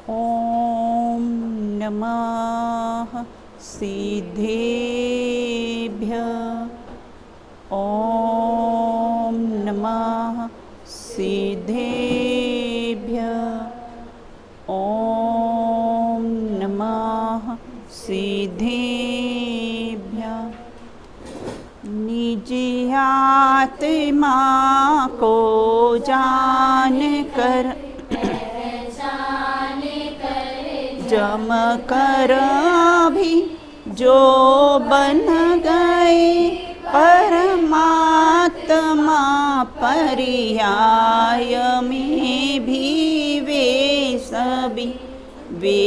ॐ नमः सिद्धेभ्यः। ॐ नमः सिद्धेभ्यः। ॐ नमः सिद्धेभ्यः। निज आत्मा को जान कर जम कर भी जो बन गए परमात्मा पर्याय में भी वे सभी वे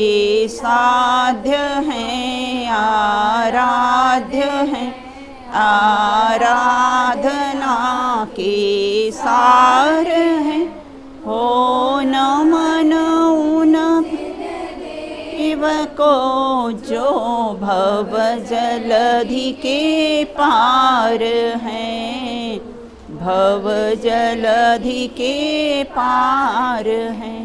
साध्य हैं आराध्य हैं आराधना के सार हैं। हो नमन उन शिव को जो भव जलधि के पार हैं भव जलधि के पार हैं।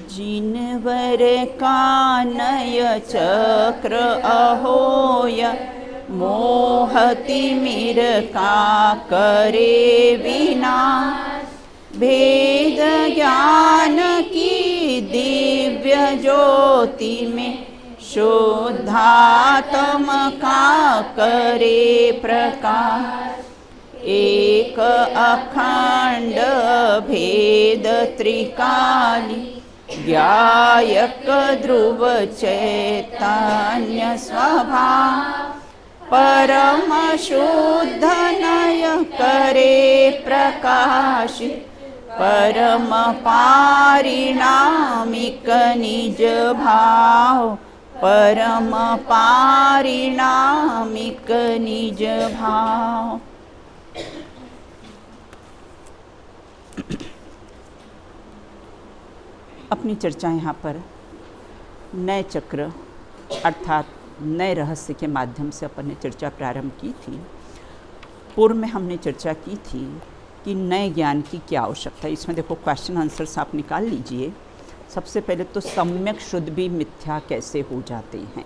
जिनवर कानय चक्र अहोय मोहति मिर का करे बिना भेद ज्ञान की दिव्य ज्योति में शुद्धात्म का करे प्रकाश। एक अखंड भेद त्रिकाली गायक ध्रुव चैतन्य स्वभाव परम शुद्ध नय करे प्रकाश। परम पारिणामिक निज भाव परम पारिणामिक निज भाव। अपनी चर्चा यहाँ पर नए चक्र अर्थात नए रहस्य के माध्यम से अपन ने चर्चा प्रारंभ की थी। पूर्व में हमने चर्चा की थी कि नए ज्ञान की क्या आवश्यकता है। इसमें देखो क्वेश्चन आंसर्स आप निकाल लीजिए। सबसे पहले तो सम्यक शुद्ध भी मिथ्या कैसे हो जाते हैं।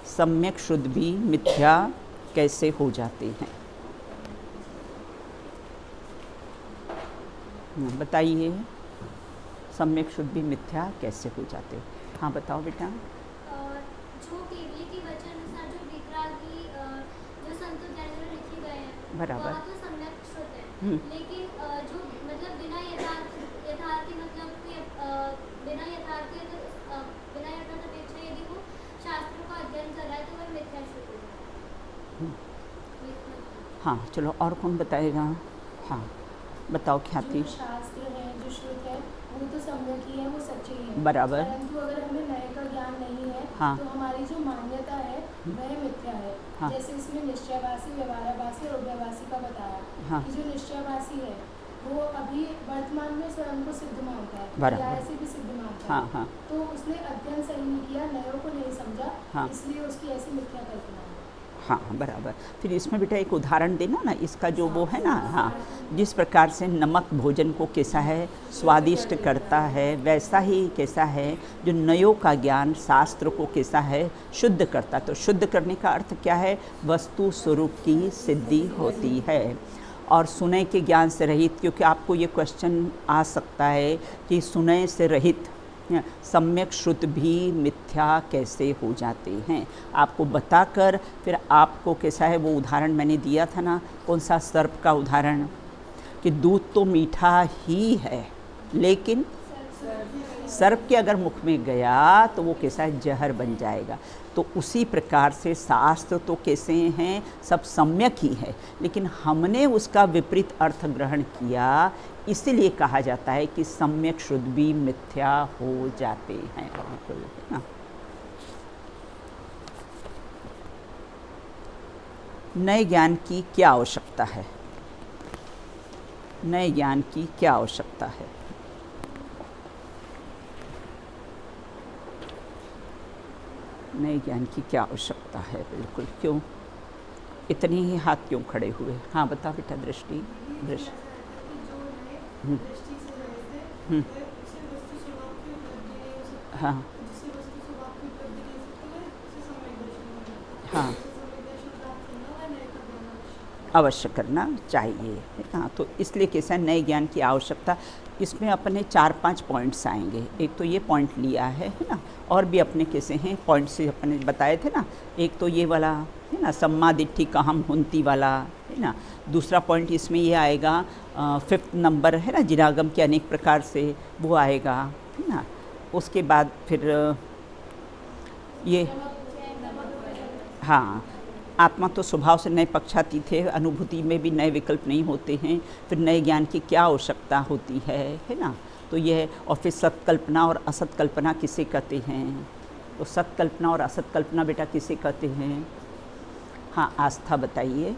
सम्यक शुद्ध भी मिथ्या कैसे हो जाते हैं, बताइए। सम्यक शुद्ध भी मिथ्या कैसे हो जाते हैं? हाँ बताओ बेटा। जो केवली की वचन अनुसार जो वितरागी जो संतों द्वारा लिखे गए हैं बराबर, वह तो सम्यक शुद्ध है। लेकिन जो मतलब बिना यथार्थी मतलब बिना यथार्थ अपेक्षा यदि वो शास्त्रों का अध्ययन कर रहा है तो वह मिथ्या शुद्ध है। हाँ चलो और कौन बताएगा? हाँ बताओ ख्याति। शास्त्र है जो शुद्ध है वो तो सम्यक ही है, वो सच्चे ही है। बराबर। परंतु अगर हमें नए का ज्ञान नहीं है हाँ। तो हमारी जो मान्यता है वह मिथ्या है। हाँ। जैसे इसमें निश्चयवासी, व्यवहाराभासी और उभयवासी का बताया। हाँ। कि जो निश्चयवासी है वो अभी वर्तमान में स्वयं को सिद्ध मानता है, बराबर। न्याय से भी सिद्ध मानता हाँ, है। हाँ। तो उसने अध्ययन सही नहीं किया, नयों को नहीं समझा, हाँ। इसलिए उसकी ऐसी मिथ्या कल्पना है। हाँ बराबर। फिर इसमें बेटा एक उदाहरण देना ना, इसका जो वो है ना, हाँ, जिस प्रकार से नमक भोजन को कैसा है स्वादिष्ट करता है, वैसा ही कैसा है जो नयों का ज्ञान शास्त्र को कैसा है शुद्ध करता। तो शुद्ध करने का अर्थ क्या है? वस्तु स्वरूप की सिद्धि होती है। और सुनय के ज्ञान से रहित, क्योंकि आपको ये क्वेश्चन आ सकता है कि सुनय से रहित सम्यक श्रुत भी मिथ्या कैसे हो जाते हैं। आपको बताकर फिर आपको कैसा है वो उदाहरण मैंने दिया था ना, कौन सा? सर्प का उदाहरण, कि दूध तो मीठा ही है लेकिन सर्प के अगर मुख में गया तो वो कैसा है? जहर बन जाएगा। तो उसी प्रकार से शास्त्र तो कैसे हैं? सब सम्यक ही है, लेकिन हमने उसका विपरीत अर्थ ग्रहण किया, इसीलिए कहा जाता है कि सम्यक शुद्ध भी मिथ्या हो जाते हैं। ना नए ज्ञान की क्या आवश्यकता है? नए ज्ञान की क्या आवश्यकता है? नए ज्ञान की क्या आवश्यकता है? बिल्कुल, क्यों इतने ही हाथ क्यों खड़े हुए? हाँ बता बेटा। दृष्टि हाँ जिससे वस्तु स्वभाव की उपलब्धि ले सकती है, उसे सम्यक दर्शन कहा जाता है। हाँ, उसे सम्यक दर्शन प्राप्त करना व नए का ज्ञान आवश्यक है। अवश्य करना चाहिए, है ना। तो इसलिए कैसा नए ज्ञान की आवश्यकता, इसमें अपने 4-5 पॉइंट्स आएंगे। एक तो ये पॉइंट लिया है ना, और भी अपने कैसे हैं पॉइंट से अपने बताए थे ना। एक तो ये वाला है ना, सम्मा दिट्ठी कहम हुंती वाला, है ना। दूसरा पॉइंट इसमें ये आएगा 5th नंबर है ना, जिनागम के अनेक प्रकार से, वो आएगा, है ना। उसके बाद फिर ये, हाँ, आत्मा तो स्वभाव से नए पक्षातीत थे, अनुभूति में भी नए विकल्प नहीं होते हैं। फिर नए ज्ञान की क्या आवश्यकता होती है ना। तो यह, और फिर सत्कल्पना और असत्कल्पना किसे कहते हैं। तो सत्कल्पना और असत्कल्पना बेटा किसे कहते हैं। हाँ, आस्था बताइए।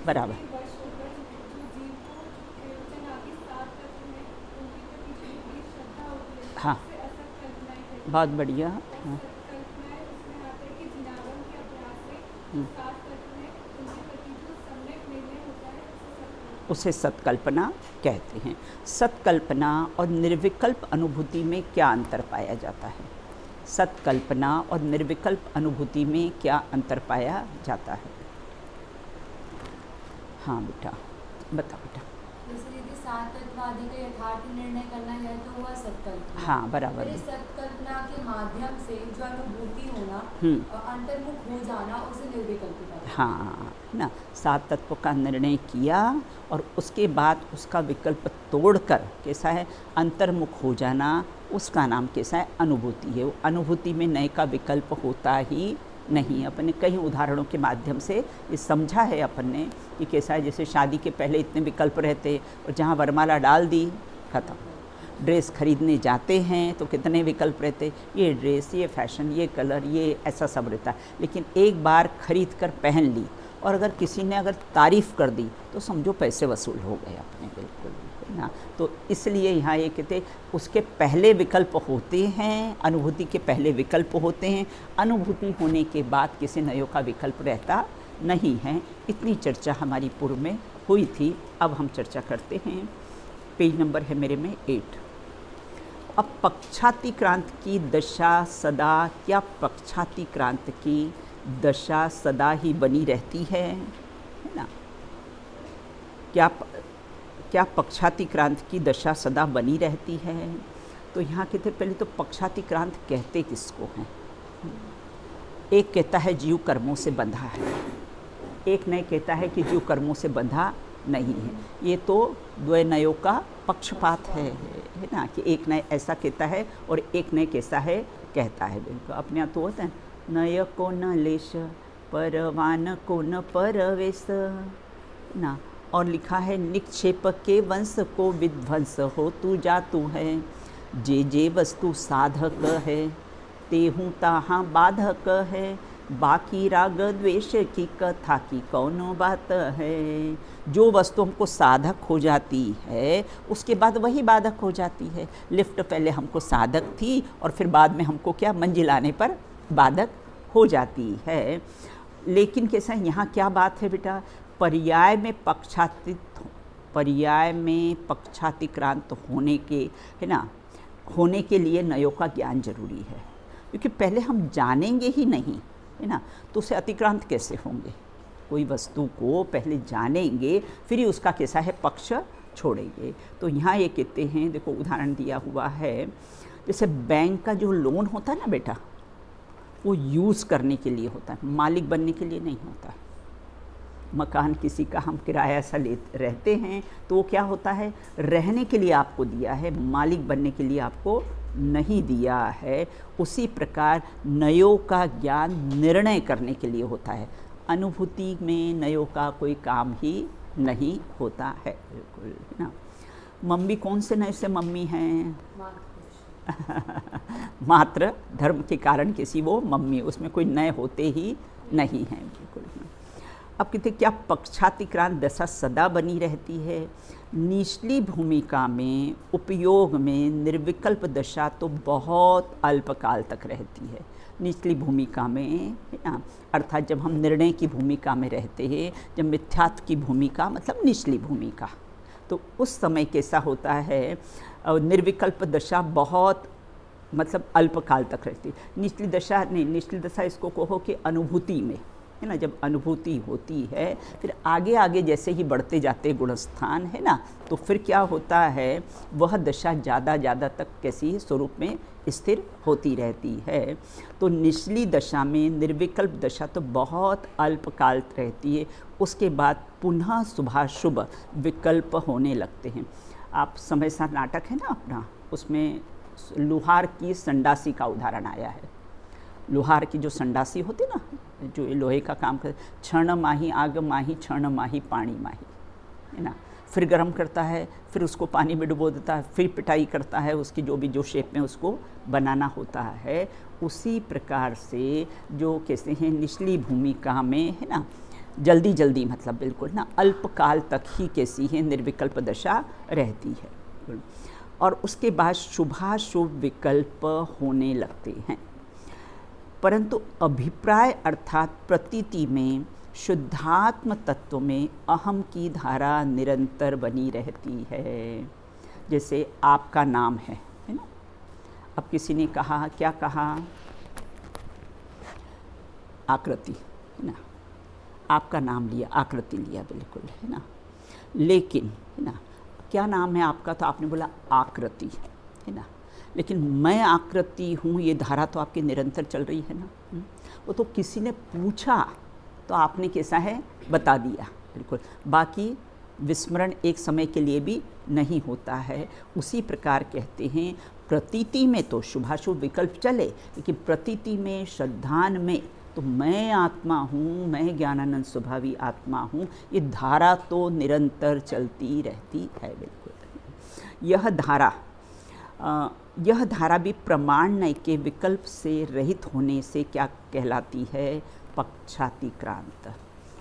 बराबर, हाँ, बहुत बढ़िया। हाँ, उसे सत्कल्पना कहते हैं। सत्कल्पना और निर्विकल्प अनुभूति में क्या अंतर पाया जाता है। सत्कल्पना और निर्विकल्प अनुभूति में क्या अंतर पाया जाता है। हाँ बेटा, बताओ बेटा। जैसे यदि सात तत्ववादी का यथार्थ निर्णय करना है तो वह सत्कल्पना। हाँ, बराबर। फिर इस सत्कल्पना के माध्यम से जो अनुभूति होना और अंतर्मुख हो जाना, उसे निर्विकल्प कहते हैं। हाँ ना, 7 तत्व का निर्णय किया और उसके बाद उसका विकल्प तोड़कर कैसा है अंतर्मुख हो जाना, उसका नाम कैसा है अनुभूति है। वो अनुभूति में नए का विकल्प होता ही नहीं। अपन कई उदाहरणों के माध्यम से ये समझा है अपन ने कि कैसा है, जैसे शादी के पहले इतने विकल्प रहते और जहाँ वरमाला डाल दी खत्म। ड्रेस खरीदने जाते हैं तो कितने विकल्प रहते, ये ड्रेस, ये फैशन, ये कलर, ये ऐसा सब रहता है। लेकिन एक बार खरीद कर पहन ली और अगर किसी ने अगर तारीफ़ कर दी तो समझो पैसे वसूल हो गए अपने, बिल्कुल ना। तो इसलिए यहाँ ये कहते उसके पहले विकल्प होते हैं, अनुभूति के पहले विकल्प होते हैं, अनुभूति होने के बाद किसी नयों का विकल्प रहता नहीं है। इतनी चर्चा हमारी पूर्व में हुई थी। अब हम चर्चा करते हैं, पेज नंबर है मेरे में 8। अब पक्षातिक्रांत की दशा सदा, क्या पक्षातिक्रांत की दशा सदा ही बनी रहती है ना। क्या पक्षातिक्रांत की दशा सदा बनी रहती है। तो यहाँ कहते पहले तो पक्षातिक्रांत कहते किसको हैं। एक कहता है जीव कर्मों से बंधा है, एक नए कहता है कि जीव कर्मों से बंधा नहीं है। ये तो द्वैनयों का पक्षपात है ना, कि एक नए ऐसा कहता है और एक नए कैसा है कहता है। बिल्कुल अपने यहाँ तो होता है नय को न लेश परवान को न परवेश ना। और लिखा है निक्षेप के वंश को विध्वंस हो तू जातु है, जे वस्तु साधक है तेहूँ ताहाँ बाधक है, बाकी राग द्वेष की कथा की कौनो बात है। जो वस्तु हमको साधक हो जाती है उसके बाद वही बाधक हो जाती है। लिफ्ट पहले हमको साधक थी और फिर बाद में हमको क्या मंजिल आने पर बाधक हो जाती है। लेकिन कैसा यहाँ क्या बात है बेटा, पर्याय में पक्षातिक्रांत होने के है ना, होने के लिए नयों का ज्ञान जरूरी है। क्योंकि पहले हम जानेंगे ही नहीं है ना, तो उसे अतिक्रांत कैसे होंगे। कोई वस्तु को पहले जानेंगे फिर ही उसका कैसा है पक्ष छोड़ेंगे। तो यहाँ ये कहते हैं, देखो उदाहरण दिया हुआ है, जैसे बैंक का जो लोन होता है ना बेटा, वो यूज़ करने के लिए होता है, मालिक बनने के लिए नहीं होता। मकान किसी का हम किराया सा ले रहते हैं तो वो क्या होता है, रहने के लिए आपको दिया है, मालिक बनने के लिए आपको नहीं दिया है। उसी प्रकार नयों का ज्ञान निर्णय करने के लिए होता है। अनुभूति में नयों का कोई काम ही नहीं होता है, बिल्कुल ना। मम्मी कौन से नय से मम्मी हैं मात्र धर्म के कारण किसी वो मम्मी, उसमें कोई नए होते ही नहीं हैं, बिल्कुल। अब कहते क्या पक्षातिक्रांत दशा सदा बनी रहती है। निचली भूमिका में उपयोग में निर्विकल्प दशा तो बहुत अल्पकाल तक रहती है। निचली भूमिका में है ना, अर्थात जब हम निर्णय की भूमिका में रहते हैं, जब मिथ्यात्व की भूमिका मतलब निचली भूमिका, तो उस समय कैसा होता है, निर्विकल्प दशा बहुत मतलब अल्पकाल तक रहती है। निचली दशा नहीं, निचली दशा इसको कहो कि अनुभूति में, है ना, जब अनुभूति होती है फिर आगे आगे जैसे ही बढ़ते जाते गुणस्थान, है ना, तो फिर क्या होता है, वह दशा ज़्यादा तक कैसी स्वरूप में स्थिर होती रहती है। तो निचली दशा में निर्विकल्प दशा तो बहुत अल्पकाल रहती है, उसके बाद पुनः शुभाशुभ विकल्प होने लगते हैं। आप समय सा नाटक है ना अपना, उसमें लुहार की संडासी का उदाहरण आया है। लुहार की जो संडासी होती ना, जो लोहे का काम करते, क्षण माही आग माही क्षण माही पानी माही, है ना, फिर गर्म करता है, फिर उसको पानी में डुबो देता है, फिर पिटाई करता है, उसकी जो शेप में उसको बनाना होता है। उसी प्रकार से जो कहते हैं निचली भूमिका में, है ना, जल्दी मतलब बिल्कुल ना अल्पकाल तक ही कैसी है निर्विकल्प दशा रहती है, और उसके बाद शुभाशुभ विकल्प होने लगते हैं। परंतु अभिप्राय अर्थात प्रतीति में शुद्धात्म तत्व में अहम की धारा निरंतर बनी रहती है। जैसे आपका नाम है ना, अब किसी ने कहा, क्या कहा, आकृति, है ना, आपका नाम लिया, आकृति लिया, बिल्कुल, है ना, लेकिन, है ना, क्या नाम है आपका, तो आपने बोला आकृति, है ना, लेकिन मैं आकृति हूँ, ये धारा तो आपकी निरंतर चल रही है ना। वो तो किसी ने पूछा तो आपने कैसा है बता दिया, बिल्कुल, बाकी विस्मरण एक समय के लिए भी नहीं होता है। उसी प्रकार कहते हैं प्रतीति में तो शुभाशुभ विकल्प चले, लेकिन प्रतीति में, श्रद्धान में तो मैं आत्मा हूँ, मैं ज्ञानानंद स्वभावी आत्मा हूँ, ये धारा तो निरंतर चलती रहती है, बिल्कुल। यह धारा भी प्रमाण के विकल्प से रहित होने से क्या कहलाती है, पक्षातिक्रांत।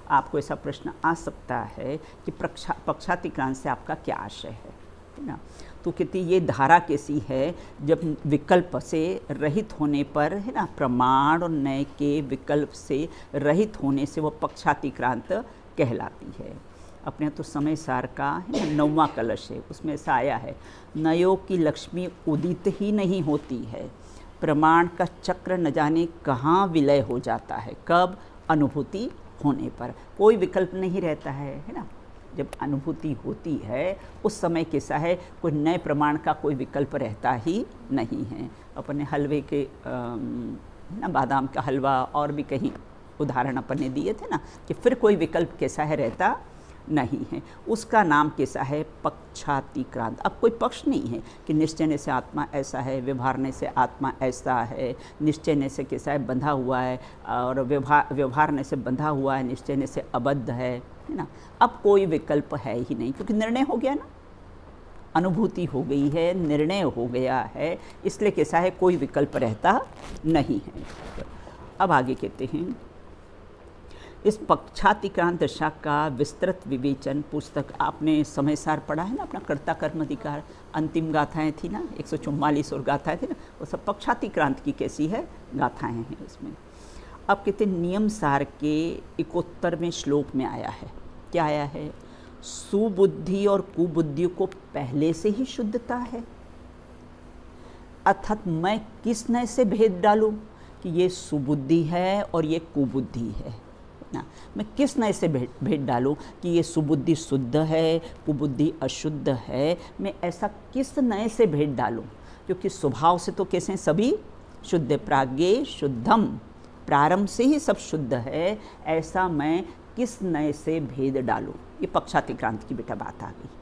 आपको ऐसा प्रश्न आ सकता है कि पक्षातिक्रांत से आपका क्या आशय है ना, तो कहती ये धारा कैसी है, जब विकल्प से रहित होने पर, है ना, प्रमाण और नय के विकल्प से रहित होने से वह पक्षातिक्रांत कहलाती है। अपने तो समय सार का, है ना, 9वां कलश है, उसमें ऐसा आया है, नयों की लक्ष्मी उदित ही नहीं होती है, प्रमाण का चक्र न जाने कहाँ विलय हो जाता है, कब, अनुभूति होने पर। कोई विकल्प नहीं रहता है ना, जब अनुभूति होती है उस समय कैसा है, कोई नए प्रमाण का कोई विकल्प रहता ही नहीं है। अपने हलवे के ना, बादाम का हलवा और भी कहीं उदाहरण अपने दिए थे ना, कि फिर कोई विकल्प कैसा है रहता नहीं है, उसका नाम कैसा है, पक्षातिक्रांत। अब कोई पक्ष नहीं है कि निश्चय से आत्मा ऐसा है, व्यवहारने से आत्मा ऐसा है, निश्चय से कैसा है बंधा हुआ है, और व्यवहारने से बंधा हुआ है, निश्चय से अबद्ध है ना। अब कोई विकल्प है ही नहीं, क्योंकि निर्णय हो गया ना, अनुभूति हो गई है, निर्णय हो गया है, इसलिए कैसा है कोई विकल्प रहता नहीं है। अब आगे कहते हैं, इस पक्षातिक्रांत दशा का विस्तृत विवेचन पुस्तक आपने समय सार पढ़ा है ना, अपना कर्ता कर्म अधिकार, अंतिम गाथाएं थी ना, 144 और गाथाएं थी ना, वो सब पक्षातिक्रांत की कैसी है गाथाएं हैं उसमें। अब कहते नियम सार के 71वें श्लोक में आया है, क्या आया है, सुबुद्धि और कुबुद्धि को पहले से ही शुद्धता है, अर्थात मैं किस नए से भेद डालूं कि ये सुबुद्धि है और ये कुबुद्धि है ना, मैं किस नए से भेद डालूं कि ये सुबुद्धि शुद्ध है, कुबुद्धि अशुद्ध है, मैं ऐसा किस नए से भेद डालूं, क्योंकि स्वभाव से तो कैसे सभी शुद्ध, प्राज्ञे शुद्धम, प्रारंभ से ही सब शुद्ध है, ऐसा मैं किस नए से भेद डालूं। ये पक्षातिक्रांत की बेटा बात आ गई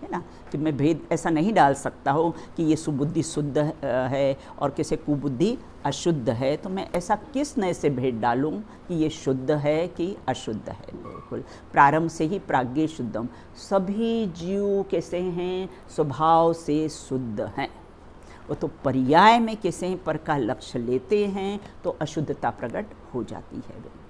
है ना, कि मैं भेद ऐसा नहीं डाल सकता हूँ कि ये सुबुद्धि शुद्ध है और किसी कुबुद्धि अशुद्ध है, तो मैं ऐसा किस नए से भेद डालूं कि ये शुद्ध है कि अशुद्ध है। बिल्कुल, प्रारंभ से ही प्राज्ञे शुद्धम, सभी जीव कैसे हैं, स्वभाव से शुद्ध हैं, वो तो पर्याय में कैसे हैं, पर का लक्ष्य लेते हैं तो अशुद्धता प्रकट हो जाती है।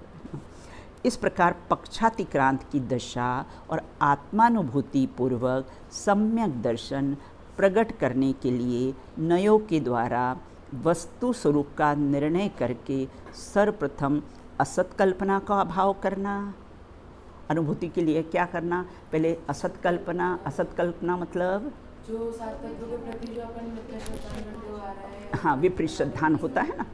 इस प्रकार पक्षातिक्रांत की दशा और आत्मानुभूति पूर्वक सम्यक दर्शन प्रकट करने के लिए नयों के द्वारा वस्तु स्वरूप का निर्णय करके सर्वप्रथम असत कल्पना का अभाव करना अनुभूति के लिए क्या करना, पहले असत कल्पना मतलब जो सात तत्वों के प्रति जो अपन मिथ्या श्रद्धान करते हुए आ रहा है, हाँ विपरीत श्रद्धान होता है ना,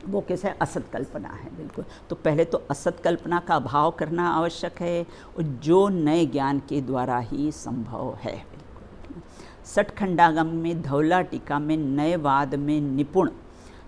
वो कैसे असत कल्पना है। बिल्कुल, तो पहले तो असत कल्पना का अभाव करना आवश्यक है, और जो नए ज्ञान के द्वारा ही संभव है। बिल्कुल, सठखंडागम में धौला टीका में नयवाद में निपुण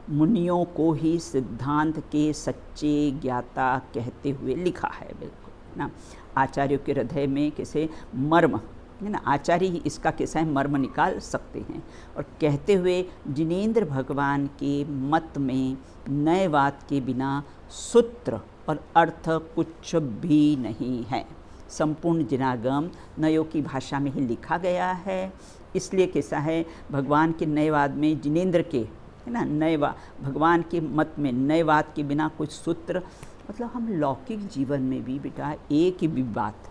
मुनियों को ही सिद्धांत के सच्चे ज्ञाता कहते हुए लिखा है। बिल्कुल ना, आचार्यों के हृदय में कैसे मर्म है ना, आचार्य ही इसका कैसा है मर्म निकाल सकते हैं। और कहते हुए जिनेंद्र भगवान के मत में नयवाद के बिना सूत्र और अर्थ कुछ भी नहीं है। संपूर्ण जिनागम नयों की भाषा में ही लिखा गया है, इसलिए कैसा है भगवान के नयवाद में जिनेंद्र के है ना, भगवान के मत में नयवाद के बिना कुछ सूत्र, मतलब हम लौकिक जीवन में भी बेटा एक ही भी बात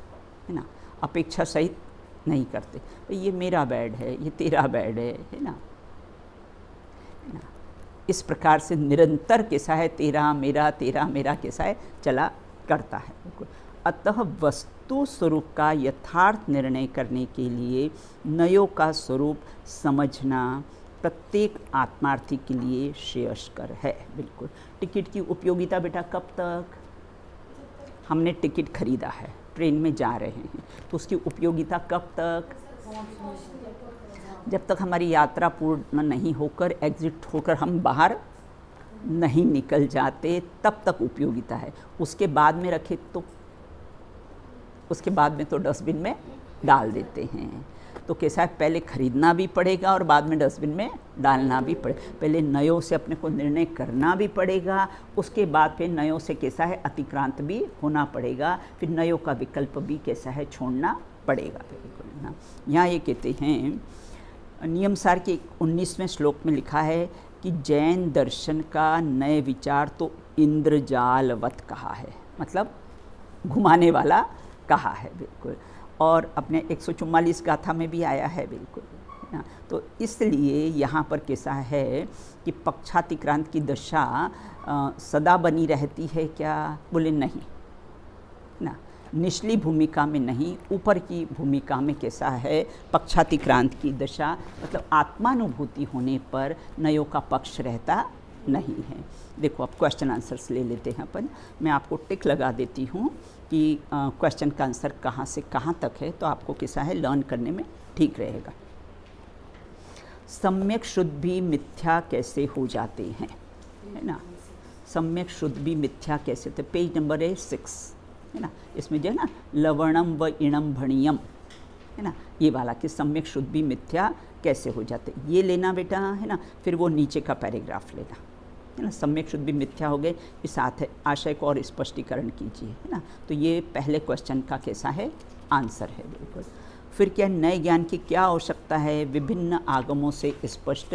है ना अपेक्षा सहित नहीं करते, ये मेरा बेड है, ये तेरा बेड है ना, इस प्रकार से निरंतर कैसा है तेरा मेरा कैसा है चला करता है। अतः वस्तु स्वरूप का यथार्थ निर्णय करने के लिए नयों का स्वरूप समझना प्रत्येक आत्मार्थी के लिए श्रेयस्कर है। बिल्कुल, टिकट की उपयोगिता बेटा कब तक, हमने टिकट खरीदा है, ट्रेन में जा रहे हैं, तो उसकी उपयोगिता कब तक, जब तक हमारी यात्रा पूर्ण नहीं होकर एग्जिट होकर हम बाहर नहीं निकल जाते तब तक उपयोगिता है। उसके बाद में रखे तो उसके बाद में तो डस्टबिन में डाल देते हैं। तो कैसा है पहले खरीदना भी पड़ेगा और बाद में डस्टबिन में डालना भी पहले नयों से अपने को निर्णय करना भी पड़ेगा, उसके बाद फिर नयों से कैसा है अतिक्रांत भी होना पड़ेगा, फिर नयों का विकल्प भी कैसा है छोड़ना पड़ेगा। बिल्कुल ना, यहाँ ये कहते हैं नियम सार के 19वें श्लोक में लिखा है कि जैन दर्शन का नए विचार तो इंद्रजालवत कहा है, मतलब घुमाने वाला कहा है। बिल्कुल, और अपने 144 गाथा में भी आया है। बिल्कुल ना, तो इसलिए यहाँ पर कैसा है कि पक्षातिक्रांत की दशा सदा बनी रहती है क्या, बोले नहीं ना, निचली भूमिका में नहीं ऊपर की भूमिका में कैसा है पक्षातिक्रांत की दशा, मतलब आत्मानुभूति होने पर नयों का पक्ष रहता नहीं है। देखो अब क्वेश्चन आंसर्स ले लेते हैं अपन, मैं आपको टिक लगा देती हूँ कि क्वेश्चन का आंसर कहाँ से कहाँ तक है, तो आपको कैसा है लर्न करने में ठीक रहेगा। सम्यक शुद्ध भी मिथ्या कैसे हो जाते हैं, है ना, सम्यक शुद्ध भी मिथ्या कैसे, तो पेज नंबर है 6 है ना, इसमें जो है ना लवणम व इणम भणियम है ना, ये वाला कि सम्यक शुद्ध भी मिथ्या कैसे हो जाते, ये लेना बेटा है ना, फिर वो नीचे का पैराग्राफ लेना है ना, सम्यक शुद्ध भी मिथ्या हो गए, इस साथ है आशय को और स्पष्टीकरण कीजिए है ना, तो ये पहले क्वेश्चन का कैसा है आंसर है। बिल्कुल, फिर क्या नए ज्ञान की क्या आवश्यकता है, विभिन्न आगमों से स्पष्ट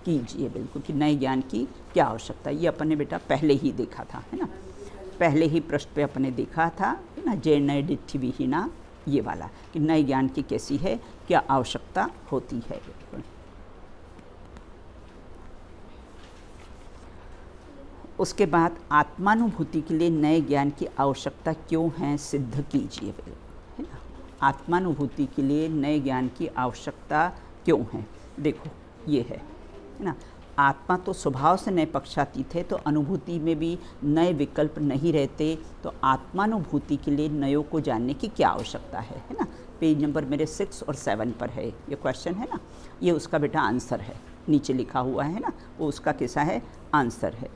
कीजिए। बिल्कुल कि नए ज्ञान की क्या आवश्यकता है, ये अपन ने बेटा पहले ही देखा था है ना, पहले ही पृष्ठ पे अपने देखा था है ना, जय नए डिट्ठी विहीना, ये वाला कि नए ज्ञान की कैसी है क्या आवश्यकता होती है। बिल्कुल, उसके बाद आत्मानुभूति के लिए नए ज्ञान की आवश्यकता क्यों है सिद्ध कीजिए। है ना, आत्मानुभूति के लिए नए ज्ञान की आवश्यकता क्यों है, देखो ये है ना, आत्मा तो स्वभाव से नए पक्षातीत है, तो अनुभूति में भी नए विकल्प नहीं रहते, तो आत्मानुभूति के लिए नयों को जानने की क्या आवश्यकता है ना, पेज नंबर मेरे 6 और 7 पर है ये क्वेश्चन है ना, ये उसका बेटा आंसर है, नीचे लिखा हुआ है ना, वो उसका कैसा है आंसर है।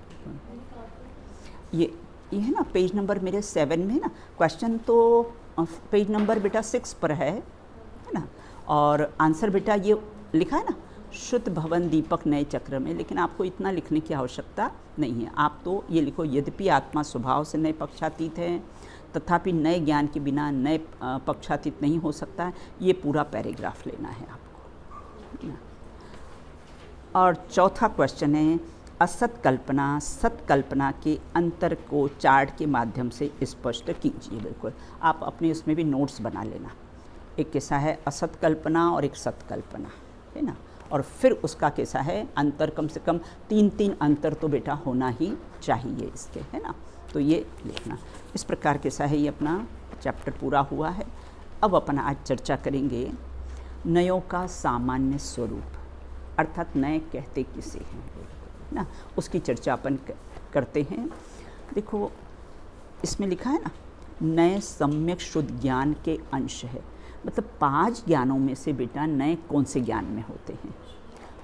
ये है ना पेज नंबर मेरे 7 में है ना, क्वेश्चन तो पेज नंबर बेटा 6 पर है ना, और आंसर बेटा ये लिखा है ना शुद्ध भवन दीपक नए चक्र में, लेकिन आपको इतना लिखने की आवश्यकता नहीं है, आप तो ये लिखो यद्यपि आत्मा स्वभाव से नए पक्षातीत है तथापि नए ज्ञान के बिना नए पक्षातीत नहीं हो सकता है, ये पूरा पैराग्राफ लेना है आपको। और चौथा क्वेश्चन है असत कल्पना सत कल्पना के अंतर को चार्ट के माध्यम से स्पष्ट कीजिए। बिल्कुल, आप अपने उसमें भी नोट्स बना लेना, एक कैसा है असत कल्पना और एक सत कल्पना है ना, और फिर उसका कैसा है अंतर, कम से कम 3 अंतर तो बेटा होना ही चाहिए इसके है ना, तो ये लिखना। इस प्रकार कैसा है ये अपना चैप्टर पूरा हुआ है। अब अपन आज चर्चा करेंगे नयों का सामान्य स्वरूप, अर्थात नए कहते किसे हैं ना, उसकी चर्चा अपन करते हैं। देखो इसमें लिखा है ना, नए सम्यक शुद्ध ज्ञान के अंश है, मतलब 5 ज्ञानों में से बेटा नए कौन से ज्ञान में होते हैं?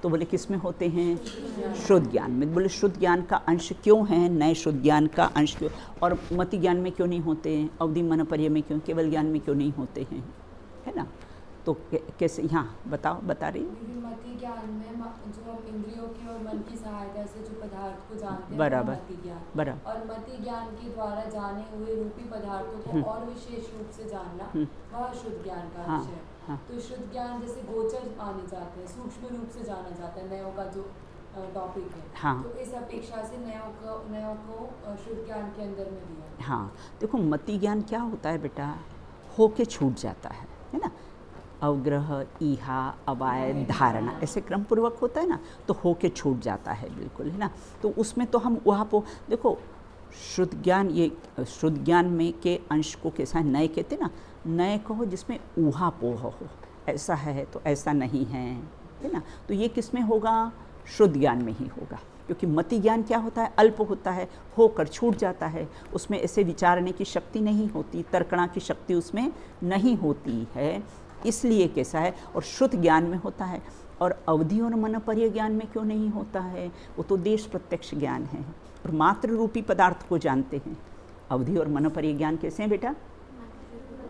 तो बोले किस में होते हैं? शुद्ध ज्ञान में। बोले शुद्ध ज्ञान का अंश क्यों है? नए शुद्ध ज्ञान का अंश क्यों? और मति ज्ञान में क्यों नहीं होते हैं? अवधि मन पर्य में क्यों? केवल ज्ञान में क्यों नहीं होते हैं? है ना। तो कैसे, यहाँ बताओ, बता रही हूँ। मति ज्ञान में जो हम इंद्रियों की और मन की सहायता से जो पदार्थ को जानते हैं, बराबर, वो मति ज्ञान। बराबर। और मति ज्ञान के द्वारा जाने हुए रूपी पदार्थों को और विशेष रूप से जानना, वह शुद्ध ज्ञान का हाँ, अंश है। हाँ। तो शुद्ध ज्ञान जैसे गोचर माने जाते हैं, सूक्ष्म रूप से जाना जाता है, नयों का जो टॉपिक है। हाँ। तो इस अपेक्षा से नयों को शुद्ध ज्ञान के अंदर में दिया। हाँ, देखो मति ज्ञान क्या होता है बेटा? होके छूट जाता है ना। अवग्रह, ईहा, अवाय, धारणा, ऐसे क्रम पूर्वक होता है ना, तो होके छूट जाता है बिल्कुल, है ना। तो उसमें तो हम वहाँ पर देखो शुद्ध ज्ञान, ये शुद्ध ज्ञान में के अंश को कैसा नए कहते ना, नए कहो जिसमें ऊहा पोह हो, ऐसा है तो ऐसा नहीं है ना। तो ये किस में होगा? शुद्ध ज्ञान में ही होगा, क्योंकि मति ज्ञान क्या होता है? अल्प होता है, होकर छूट जाता है, उसमें ऐसे विचारने की शक्ति नहीं होती, तर्कणा की शक्ति उसमें नहीं होती है, इसलिए कैसा है। और शुद्ध ज्ञान में होता है। और अवधि और मन पर्य ज्ञान में क्यों नहीं होता है? वो तो देश प्रत्यक्ष ज्ञान है और मात्र रूपी पदार्थ को जानते हैं। अवधि और मन पर्य ज्ञान कैसे हैं बेटा?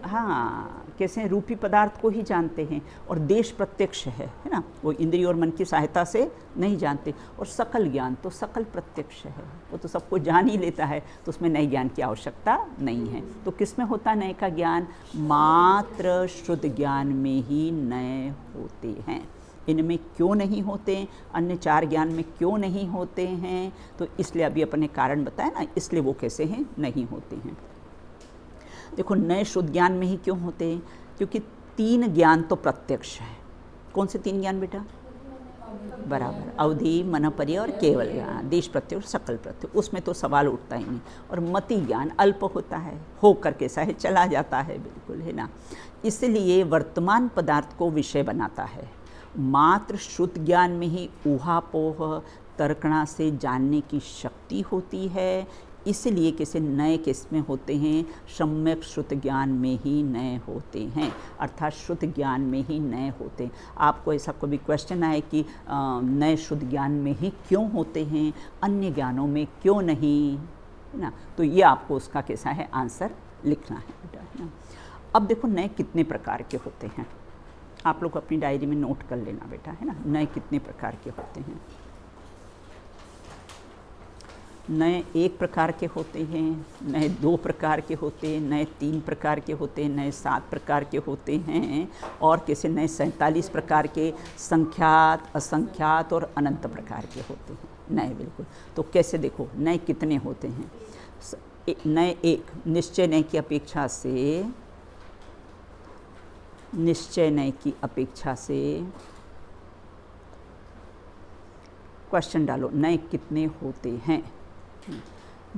हाँ, कैसे रूपी पदार्थ को ही जानते हैं और देश प्रत्यक्ष है ना, वो इंद्रिय और मन की सहायता से नहीं जानते। और सकल ज्ञान तो सकल प्रत्यक्ष है, वो तो सबको जान ही लेता है, तो उसमें नए ज्ञान की आवश्यकता नहीं है। तो किस में होता है नए का ज्ञान? मात्र शुद्ध ज्ञान में ही नए होते हैं। इनमें क्यों नहीं होते? अन्य 4 ज्ञान में क्यों नहीं होते हैं? तो इसलिए अभी अपने कारण बताया ना, इसलिए वो कैसे हैं, नहीं होते हैं। देखो नए शुद्ध ज्ञान में ही क्यों होते हैं? क्योंकि 3 ज्ञान तो प्रत्यक्ष है। कौन से 3 ज्ञान बेटा? बराबर, अवधि, मन पर्य और केवल ज्ञान, देश प्रत्यक्ष, सकल प्रत्यक्ष, उसमें तो सवाल उठता ही नहीं। और मति ज्ञान अल्प होता है, होकर कैसा है, चला जाता है बिल्कुल, है ना। इसलिए वर्तमान पदार्थ को विषय बनाता है। मात्र शुद्ध ज्ञान में ही ऊहापोह, तर्कणा से जानने की शक्ति होती है, इसलिए किसी नए किस में होते हैं? सम्यक शुद्ध ज्ञान में ही नए होते हैं, अर्थात शुद्ध ज्ञान में ही नए होते हैं। आपको ऐसा कोई भी क्वेश्चन आए कि नए शुद्ध ज्ञान में ही क्यों होते हैं, अन्य ज्ञानों में क्यों नहीं, है ना, तो ये आपको उसका कैसा है आंसर लिखना है बेटा, है ना। अब देखो नए कितने प्रकार के होते हैं, आप लोग अपनी डायरी में नोट कर लेना बेटा, है ना। नए कितने प्रकार के होते हैं? नए 1 प्रकार के होते हैं, नए 2 प्रकार के होते हैं, नए 3 प्रकार के होते हैं, नए 7 प्रकार के होते हैं, और कैसे नए 47 प्रकार के, संख्यात, असंख्यात और अनंत प्रकार के होते हैं नए, बिल्कुल। तो कैसे देखो नए कितने होते हैं? नए 1 निश्चय नए की अपेक्षा से, निश्चय नए की अपेक्षा से क्वेश्चन डालो, नए कितने होते हैं?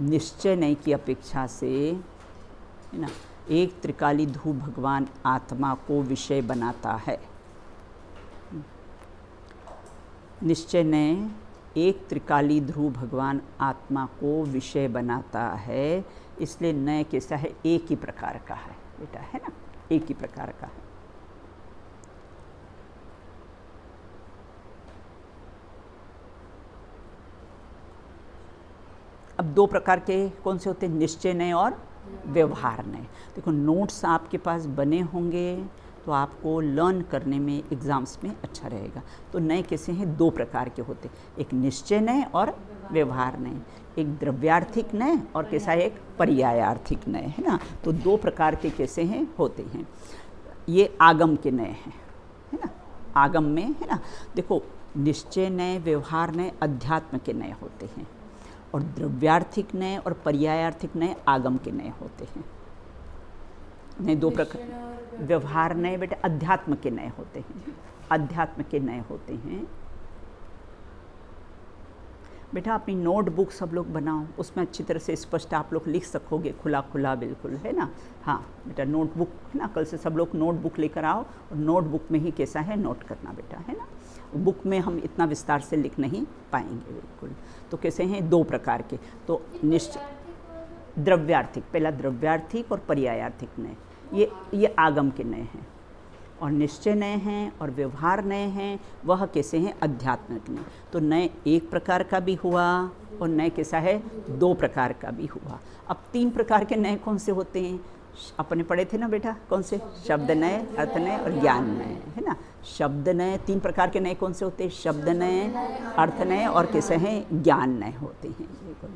निश्चय नए की अपेक्षा से, है ना, एक त्रिकाली ध्रुव भगवान आत्मा को विषय बनाता है। निश्चय नए एक त्रिकाली ध्रुव भगवान आत्मा को विषय बनाता है, इसलिए नए कैसा है? एक ही प्रकार का है बेटा, है ना, एक ही प्रकार का है। अब 2 प्रकार के कौन से होते हैं? निश्चय नए और व्यवहार नए। देखो नोट्स आपके पास बने होंगे तो आपको लर्न करने में एग्ज़ाम्स में अच्छा रहेगा। तो नए कैसे हैं? 2 प्रकार के होते हैं, एक निश्चय नए और व्यवहार नए, एक द्रव्यार्थिक नए और कैसा एक पर्यायार्थिक नए, है ना। तो 2 प्रकार के कैसे हैं होते हैं। ये आगम के नए हैं, है ना, आगम में, है ना। देखो निश्चय नए, व्यवहार नए अध्यात्म के नए होते हैं, और द्रव्यार्थिक नए और पर्यायार्थिक नए आगम के नए होते हैं। नए 2 प्रकार, व्यवहार नए बेटे अध्यात्म के नए होते हैं, अध्यात्म के नए होते हैं। बेटा अपनी नोटबुक सब लोग बनाओ, उसमें अच्छी तरह से स्पष्ट आप लोग लिख सकोगे, खुला खुला बिल्कुल, है ना। हाँ बेटा नोटबुक है ना, कल से सब लोग नोटबुक लेकर आओ और नोटबुक में ही कैसा है नोट करना बेटा, है ना। बुक में हम इतना विस्तार से लिख नहीं पाएंगे बिल्कुल। तो कैसे हैं 2 प्रकार के, तो निश्चय द्रव्यार्थिक, पहला द्रव्यार्थिक और पर्यायार्थिक नय, ये आगम के नय हैं। और निश्चय नय हैं और व्यवहार नय हैं, वह कैसे हैं आध्यात्मिक नय। तो नय एक प्रकार का भी हुआ और नय कैसा है 2 प्रकार का भी हुआ। अब 3 प्रकार के नय कौन से होते हैं, अपने पढ़े थे ना बेटा, कौन से, शब्द नय, अर्थ नय और ज्ञान नय, है ना। शब्द नय 3 प्रकार के नय कौन से होते हैं, शब्द नय, अर्थ नय और कैसे हैं ज्ञान नय होते हैं बिल्कुल।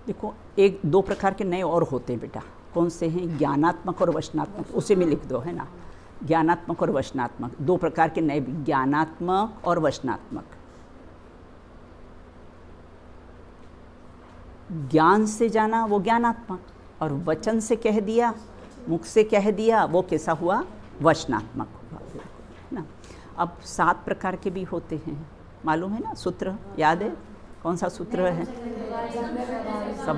देखो 1-2 प्रकार के नए और होते हैं बेटा, कौन से हैं, ज्ञानात्मक और वचनात्मक, उसी में लिख दो, है ना। ज्ञानात्मक और वचनात्मक 2 प्रकार के नए, ज्ञानात्मक और वचनात्मक। ज्ञान से जाना वो ज्ञानात्मक, और वचन से कह दिया, मुख से कह दिया, वो कैसा हुआ वचनात्मक हुआ, है ना। अब 7 प्रकार के भी होते हैं, मालूम है ना, सूत्र याद है, कौन सा सूत्र है, सब,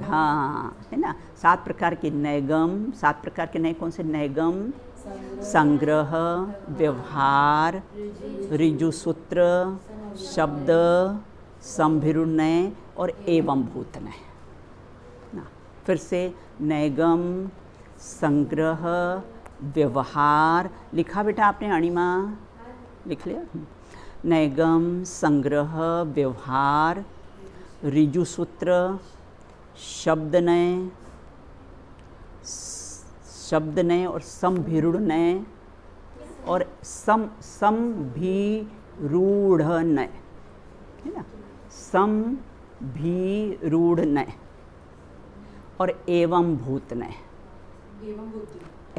हाँ है ना। 7 प्रकार के नैगम, 7 प्रकार के नए कौन से, नैगम, संग्रह, व्यवहार, ऋजु सूत्र, शब्द, संभिरुनय और एवं भूतनय ना। फिर से नैगम, संग्रह, व्यवहार, लिखा बेटा आपने अणिमा, लिख लिया। नैगम, संग्रह, व्यवहार, ऋजु सूत्र, शब्दनय और संभिरूढ़नय और संभिरूढ़नय, है ना, संभिरूढ़नय और एवं भूतनय,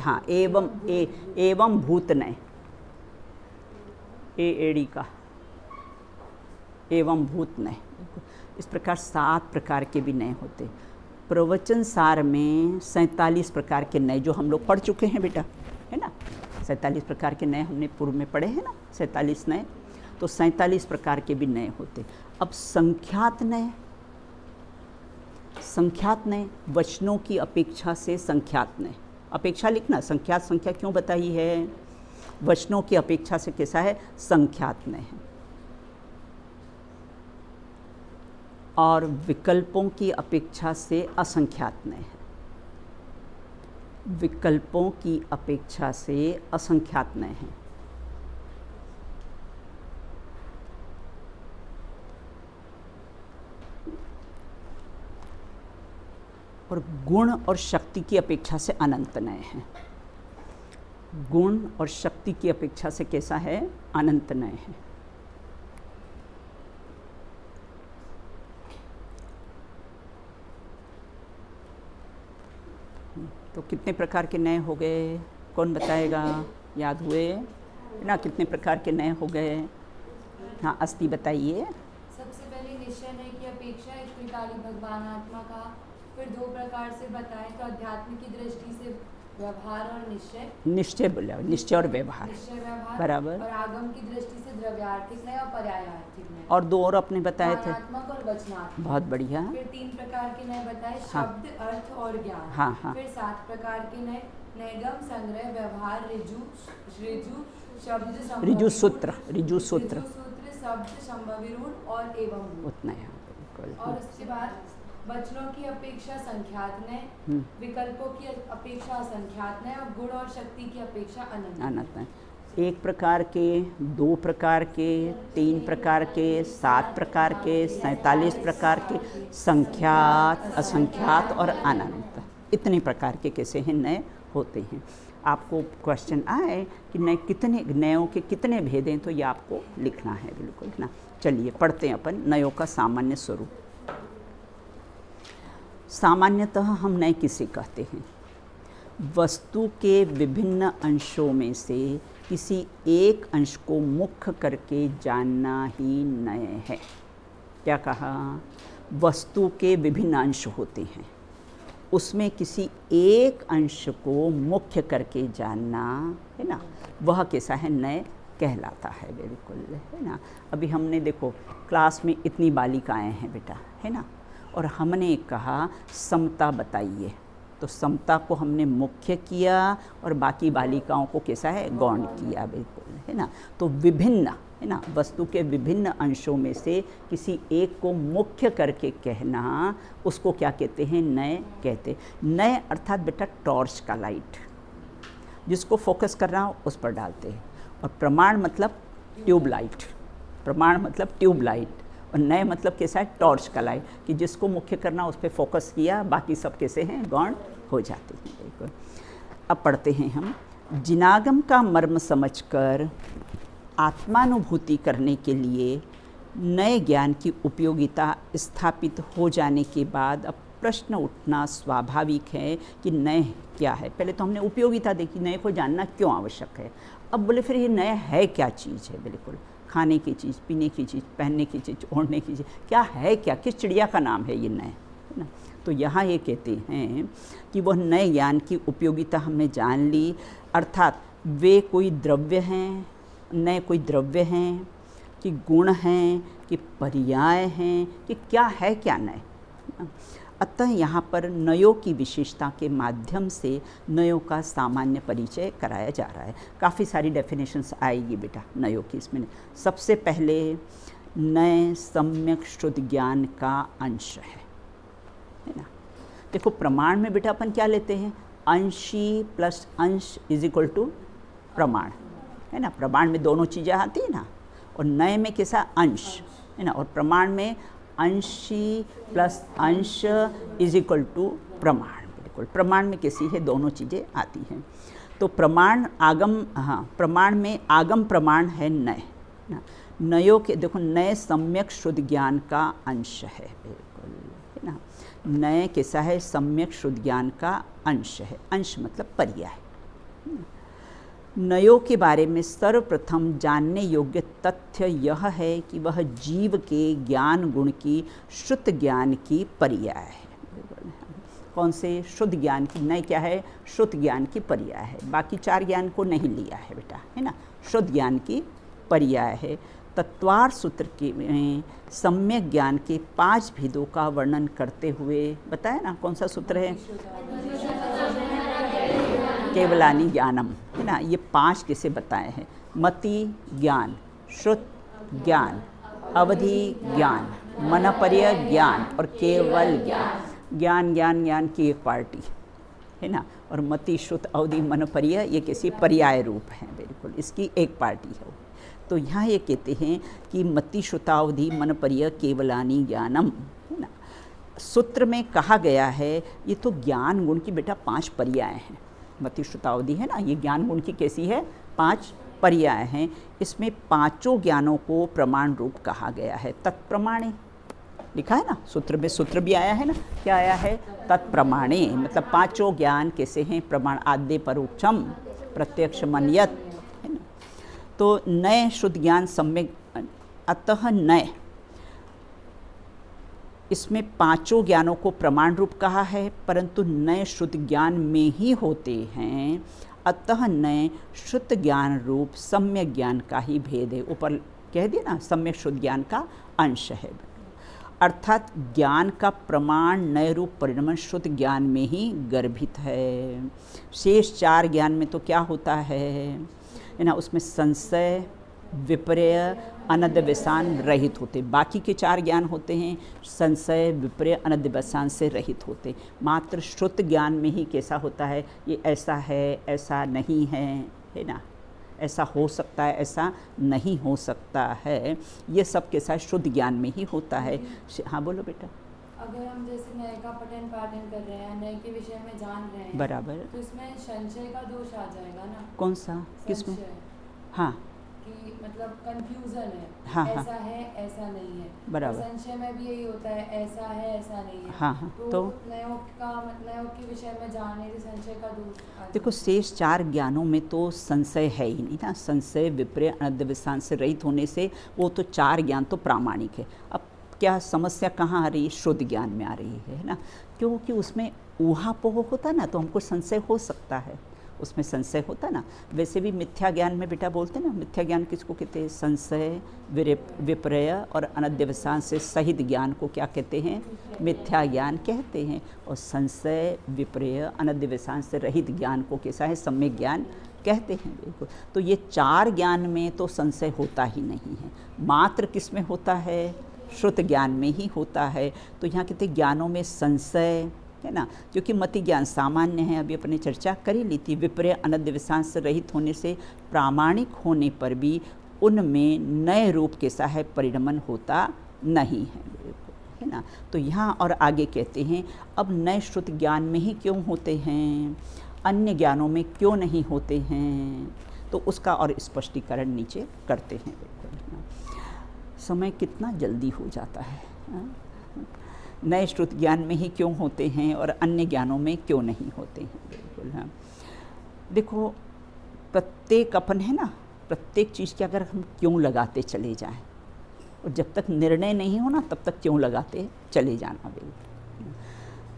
हाँ एवं भूतनय, एड़ी का एवं भूतनय। इस प्रकार 7 प्रकार के भी नए होते। प्रवचन सार में 47 प्रकार के नए जो हम लोग पढ़ चुके हैं बेटा, है ना। 47 प्रकार के नए हमने पूर्व में पढ़े हैं ना, 47 नए, तो 47 प्रकार के भी नए होते। अब संख्यात नए वचनों की अपेक्षा से संख्यात नए, अपेक्षा लिखना, संख्यात संख्या क्यों बताई है, वचनों की अपेक्षा से कैसा है संख्यात नय है। और विकल्पों की अपेक्षा से असंख्यात नय है, विकल्पों की अपेक्षा से असंख्यात नय है। और गुण और शक्ति की अपेक्षा से अनंत नय है, गुण और शक्ति की अपेक्षा से कैसा है अनंत नय है। तो कितने प्रकार के नए हो गए, कौन बताएगा, याद हुए ना, कितने प्रकार के नए हो गए। हाँ अस्थि बताइए। सबसे पहले निश्चय नय की अपेक्षा एक त्रिकाली भगवान आत्मा का, फिर 2 प्रकार से बताएं तो अध्यात्म की दृष्टि से व्यवहार और निश्चय बोला, निश्चय और व्यवहार, बराबर। और आगम की दृष्टि से द्रव्यार्थिक नय और पर्यायार्थिक नय। और 2 और अपने बताए थे, ज्ञानात्मक और वचनात्मक, बहुत बढ़िया। फिर 3 प्रकार के नय बताए, शब्द, अर्थ और ज्ञान। हाँ हाँ। फिर 7 प्रकार के नय, नैगम, संग्रह, व्यवहार, ऋजु सूत्र, शब्द, संभविरूढ़ और एवं उतना है बिल्कुल। और उसके बाद वचनों की अपेक्षा संख्यात नय, विकल्पों की अपेक्षा असंख्यात नय और गुण और शक्ति की अपेक्षा अनंत नय। 1 प्रकार के, 2 प्रकार के, 3 प्रकार के, 7 प्रकार के, 47 प्रकार के, संख्यात, असंख्यात और अनंत, इतने प्रकार के कैसे हैं नए होते हैं। आपको क्वेश्चन आए कि नए कितने, नयों के कितने भेद हैं, तो ये आपको लिखना है बिल्कुल ना। चलिए पढ़ते हैं अपन नयों का सामान्य स्वरूप। सामान्यतः हम नए किसे कहते हैं, वस्तु के विभिन्न अंशों में से किसी एक अंश को मुख्य करके जानना ही नय है। क्या कहा, वस्तु के विभिन्न अंश होते हैं, उसमें किसी एक अंश को मुख्य करके जानना, है ना, वह कैसा है नय कहलाता है, बिल्कुल, है ना। अभी हमने देखो क्लास में इतनी बालिकाएं हैं बेटा, है ना, और हमने कहा समता बताइए, तो समता को हमने मुख्य किया और बाकी बालिकाओं को कैसा है, गौण किया, बिल्कुल, है ना। तो विभिन्न, है ना, वस्तु के विभिन्न अंशों में से किसी एक को मुख्य करके कहना, उसको क्या कहते हैं, नय कहते। नय अर्थात बेटा टॉर्च का लाइट, जिसको फोकस करना हो उस पर डालते हैं। और प्रमाण मतलब ट्यूबलाइट, प्रमाण मतलब ट्यूबलाइट, और नए मतलब कैसा है, टॉर्च का लाइट, कि जिसको मुख्य करना उस पर फोकस किया, बाकी सब कैसे हैं, गौण हो जाते हैं, बिल्कुल। अब पढ़ते हैं हम। जिनागम का मर्म समझकर आत्मानुभूति करने के लिए नए ज्ञान की उपयोगिता स्थापित हो जाने के बाद अब प्रश्न उठना स्वाभाविक है कि नए क्या है। पहले तो हमने उपयोगिता देखी, नए को जानना क्यों आवश्यक है। अब बोले फिर ये नया है क्या चीज़ है, बिल्कुल, खाने की चीज़, पीने की चीज़, पहनने की चीज़, ओढ़ने की चीज़, क्या है, क्या, किस चिड़िया का नाम है ये नए, है ना। तो यहाँ ये कहते हैं कि वह नए ज्ञान की उपयोगिता हमने जान ली, अर्थात वे कोई द्रव्य हैं, नए कोई द्रव्य हैं कि गुण हैं कि पर्याय हैं कि क्या है, क्या नए। अतः यहाँ पर नयों की विशेषता के माध्यम से नयों का सामान्य परिचय कराया जा रहा है। काफ़ी सारी डेफिनेशंस आएगी बेटा नयों की इसमें। सबसे पहले नए सम्यक शुद्ध ज्ञान का अंश है ना। देखो प्रमाण में बेटा अपन क्या लेते हैं, अंशी प्लस अंश इज इक्वल टू प्रमाण, है ना। प्रमाण में दोनों चीज़ें आती है ना, और नए में कैसा, अंश, है ना, और प्रमाण में अंशी प्लस अंश इज इक्वल टू प्रमाण, बिल्कुल। प्रमाण में कैसी है, दोनों चीज़ें आती हैं। तो प्रमाण आगम, हाँ, प्रमाण में आगम प्रमाण है नए ना। नयों के देखो नए सम्यक शुद्ध ज्ञान का अंश है, बिल्कुल, है ना। नए कैसा है, सम्यक शुद्ध ज्ञान का अंश है। अंश मतलब पर्याय। नयों के बारे में सर्वप्रथम जानने योग्य तथ्य यह है कि वह जीव के ज्ञान गुण की शुद्ध ज्ञान की पर्याय है। कौन से, शुद्ध ज्ञान की, नए क्या है, शुद्ध ज्ञान की पर्याय है। बाकी चार ज्ञान को नहीं लिया है बेटा, है ना, शुद्ध ज्ञान की पर्याय है। तत्वार सूत्र के में सम्यक ज्ञान के 5 भेदों का वर्णन करते हुए बताया ना, कौन सा सूत्र है, केवलानी ज्ञानम, है ना। ये 5 कैसे बताए हैं, मति ज्ञान, श्रुत ज्ञान, अवधि ज्ञान, मनपर्य ज्ञान और केवल ज्ञान। ज्ञान ज्ञान ज्ञान की एक पार्टी है ना, और मति श्रुत अवधि मनपर्य ये कैसी पर्याय रूप हैं, बिल्कुल, इसकी एक पार्टी है। तो यहाँ ये कहते हैं कि मति श्रुतावधि मनपर्य केवलानी ज्ञानम, है ना। सूत्र में कहा गया है ये तो ज्ञान गुण की बेटा 5 पर्याय हैं। मति श्रुतावधि है ना, ये ज्ञान गुण की कैसी है, 5 पर्याय हैं। इसमें 5 ज्ञानों को प्रमाण रूप कहा गया है। तत्प्रमाणे लिखा है ना, सूत्र में सूत्र भी आया है ना, क्या आया है, तत्प्रमाणे, मतलब 5 ज्ञान कैसे हैं, प्रमाण, आद्य परोक्षम प्रत्यक्ष मन्यत, है ना। तो नए शुद्ध ज्ञान सम्यक, अतः नए, इसमें 5 ज्ञानों को प्रमाण रूप कहा है, परंतु नए शुद्ध ज्ञान में ही होते हैं। अतः नए शुद्ध ज्ञान रूप सम्यक ज्ञान का ही भेद है। ऊपर कह दिया ना, सम्यक शुद्ध ज्ञान का अंश है, अर्थात ज्ञान का प्रमाण नए रूप परिणमन शुद्ध ज्ञान में ही गर्भित है। शेष 4 ज्ञान में तो क्या होता है ना, उसमें संशय, विपर्य, अनद्यवसान रहित होते। बाकी के 4 ज्ञान होते हैं संशय, विपर्य, अनद्यवसान से रहित होते। मात्र शुद्ध ज्ञान में ही कैसा होता है, ये ऐसा है, ऐसा नहीं है ना, ऐसा हो सकता है, ऐसा नहीं हो सकता है, ये सब कैसा शुद्ध ज्ञान में ही होता है। हाँ बोलो बेटा। अगर हम जैसे नए का पठन पाठन कर रहे हैं, नए के विषय में जान रहे हैं, बराबर, तो इसमें संशय का दोष आ जाएगा ना। कौन सा, किसमें, हाँ, कि मतलब कंफ्यूजन है, हाँ, ऐसा है, ऐसा नहीं है, बराबर। संशय में भी यही होता है, ऐसा है, ऐसा नहीं है। हाँ, हाँ, तो नयों का नयों के विषय में जानने से संशय का दोष आ देखो शेष 4 ज्ञानों में तो संशय है ही नहीं ना। संशय, विपर्य, अनद्यवसान से रहित होने से वो तो 4 ज्ञान तो प्रामाणिक है। अब क्या समस्या कहाँ आ रही है, शुद्ध ज्ञान में आ रही है ना, क्योंकि उसमें ऊहापोह होता ना, तो हमको संशय हो सकता है, उसमें संशय होता है ना, वैसे भी मिथ्या ज्ञान में बेटा बोलते हैं ना, मिथ्या ज्ञान किसको कहते हैं? संशय, विपर्य और अनध्यवसाय से सहित ज्ञान को क्या कहते हैं? मिथ्या ज्ञान कहते हैं। और संशय, विपर्य, अनध्यवसाय से रहित ज्ञान को कैसा है? सम्यक ज्ञान कहते हैं। बिल्कुल। तो ये 4 ज्ञान में तो संशय होता ही नहीं है, मात्र किस में होता है? श्रुत ज्ञान में ही होता है। तो यहाँ कहते ज्ञानों में संशय है ना, क्योंकि मति ज्ञान सामान्य है, अभी अपने चर्चा कर ही ली थी। विपर्य अनध्यवसाय से रहित होने से प्रामाणिक होने पर भी उनमें नए रूप कैसा है? परिणमन होता नहीं है, है ना। तो यहाँ और आगे कहते हैं अब नए श्रुत ज्ञान में ही क्यों होते हैं, अन्य ज्ञानों में क्यों नहीं होते हैं? तो उसका और स्पष्टीकरण नीचे करते हैं। समय कितना जल्दी हो जाता है। नए श्रुत ज्ञान में ही क्यों होते हैं और अन्य ज्ञानों में क्यों नहीं होते हैं? बिल्कुल। हाँ, देखो प्रत्येक अपन है ना, प्रत्येक चीज़ के अगर हम क्यों लगाते चले जाएं, और जब तक निर्णय नहीं हो ना तब तक क्यों लगाते चले जाना। बिल्कुल।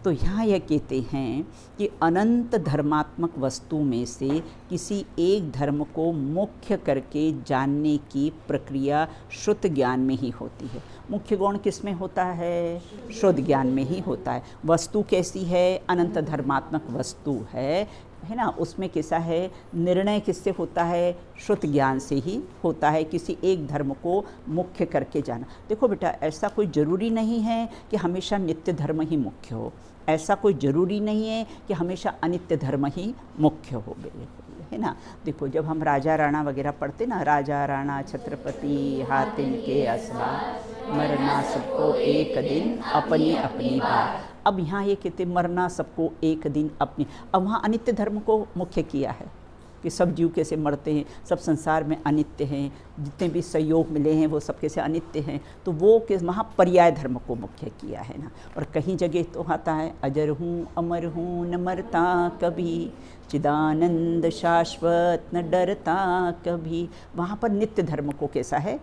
तो यहाँ यह कहते हैं कि अनंत धर्मात्मक वस्तु में से किसी एक धर्म को मुख्य करके जानने की प्रक्रिया शुद्ध ज्ञान में ही होती है। मुख्य गुण किस में होता है? शुद्ध ज्ञान में ही होता है। वस्तु कैसी है? अनंत धर्मात्मक वस्तु है ना, उसमें कैसा है? निर्णय किससे होता है? शुद्ध ज्ञान से ही होता है, किसी एक धर्म को मुख्य करके जाना। देखो बेटा, ऐसा कोई ज़रूरी नहीं है कि हमेशा नित्य धर्म ही मुख्य हो, ऐसा कोई ज़रूरी नहीं है कि हमेशा अनित्य धर्म ही मुख्य हो, है ना। देखो जब हम राजा राणा वगैरह पढ़ते ना, राजा राणा छत्रपति हातिम के असवार, मरना सबको एक दिन अपनी अपनी बार। अब यहाँ ये कहते मरना सबको एक दिन अपनी, अब वहाँ अनित्य धर्म को मुख्य किया है कि सब जीव कैसे मरते हैं, सब संसार में अनित्य हैं, जितने भी सहयोग मिले हैं वो सब कैसे अनित्य हैं, तो वो के वहाँ पर्याय धर्म को मुख्य किया है ना। और कहीं जगह तो आता है अजर हूँ अमर हूँ न मरता कभी, चिदानंद शाश्वत न डरता कभी, वहाँ पर नित्य धर्म को कैसा है?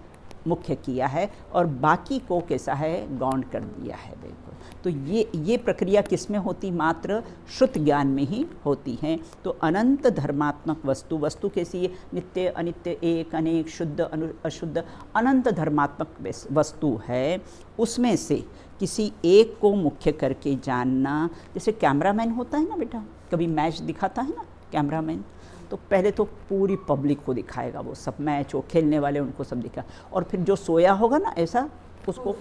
मुख्य किया है, और बाकी को कैसा है? गौण कर दिया है। बिल्कुल। तो ये प्रक्रिया किस में होती? मात्र शुद्ध ज्ञान में ही होती है। तो अनंत धर्मात्मक वस्तु कैसी है? नित्य, अनित्य, एक, अनेक, शुद्ध, अशुद्ध, अनंत धर्मात्मक वस्तु है। उसमें से किसी एक को मुख्य करके जानना, जैसे कैमरामैन होता है ना बेटा, कभी मैच दिखाता है ना कैमरामैन, तो पहले तो पूरी पब्लिक को दिखाएगा, वो सब मैच, वो खेलने वाले उनको सब दिखा, और फिर जो सोया होगा ना ऐसा उसको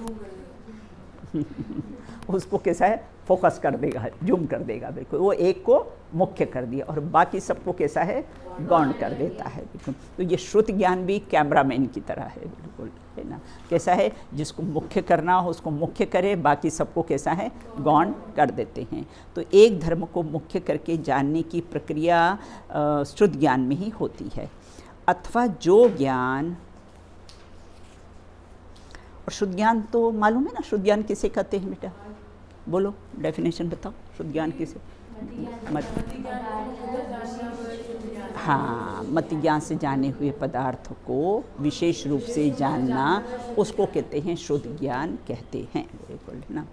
उसको कैसा है? फोकस कर देगा, जूम कर देगा। बिल्कुल, वो एक को मुख्य कर दिया और बाकी सबको कैसा है? गौण कर देता है। बिल्कुल। तो ये श्रुत ज्ञान भी कैमरामैन की तरह है। बिल्कुल, है ना। कैसा है? जिसको मुख्य करना हो उसको मुख्य करे, बाकी सबको कैसा है? गौण कर देते हैं। तो एक धर्म को मुख्य करके जानने की प्रक्रिया श्रुत ज्ञान में ही होती है। अथवा जो ज्ञान, और शुद्ध ज्ञान तो मालूम है ना, शुद्ध ज्ञान किसे कहते हैं बेटा? बोलो, डेफिनेशन बताओ, शुद्ध ज्ञान किसे? हाँ, मति ज्ञान से जाने हुए पदार्थ को विशेष रूप से जानना, उसको कहते हैं शुद्ध ज्ञान कहते हैं। बिल्कुल ना।